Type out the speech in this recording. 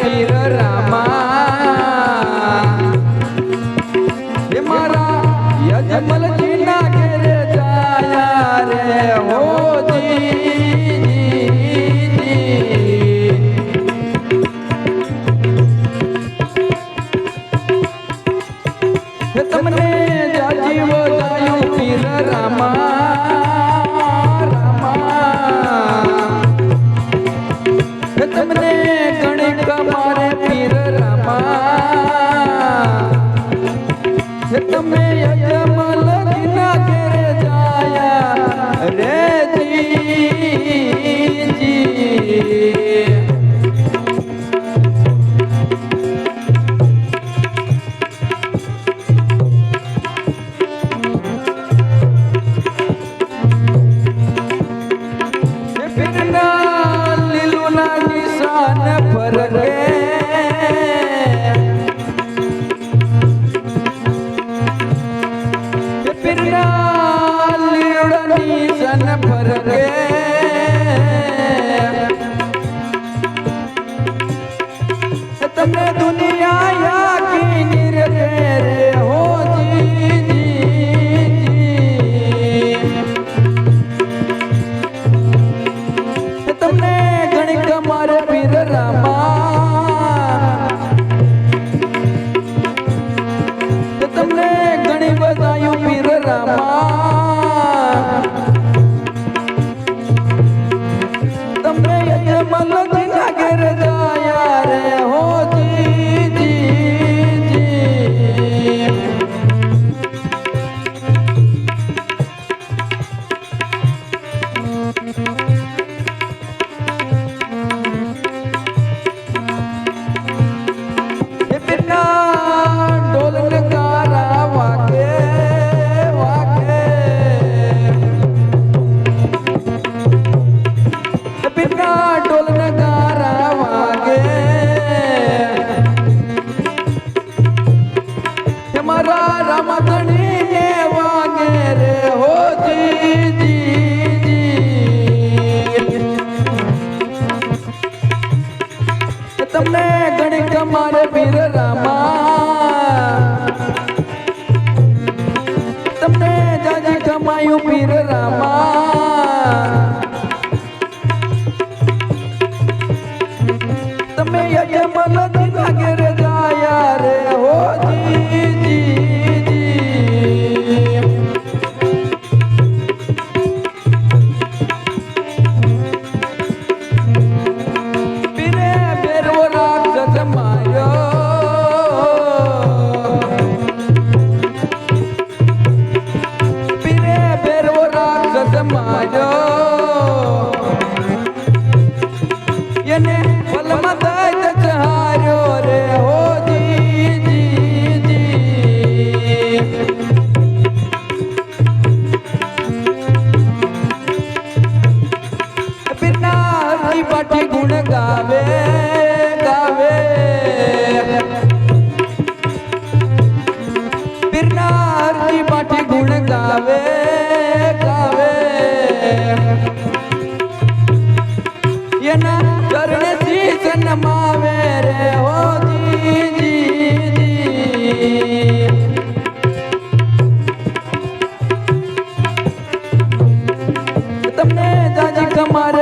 પીર રામા એ મારા યજમલજી ના ઘેરે જાયા રે હોજી તમને જાજીવો જાયું પીર રામા તમને ગણિક મારે પીર રામા તમે યજમલ ના ઘેરે જાયા રે જી તમને દુનિયા કી નિરતે રે હો જી તમને ગણિક મારે પીર રામા તમને ઘણી બધાયું પીર રામા તમને યજમલ ના ઘેર જાયા રે હો તમને ગણિક મારે પીર રામા તમને જાજી કમાયું પીર રામા તમે યજમલ ના ઘેર જાયા રે હો જી એને પલમાં દાય ચાર્યો રે હો જી બિના હરકી પાટી ગુણ ગાવે બિના હરકી પાટી ગુણ ગાવે એના ચરણ શીશ નમાવે રે હો જી તમને જાજી કમારે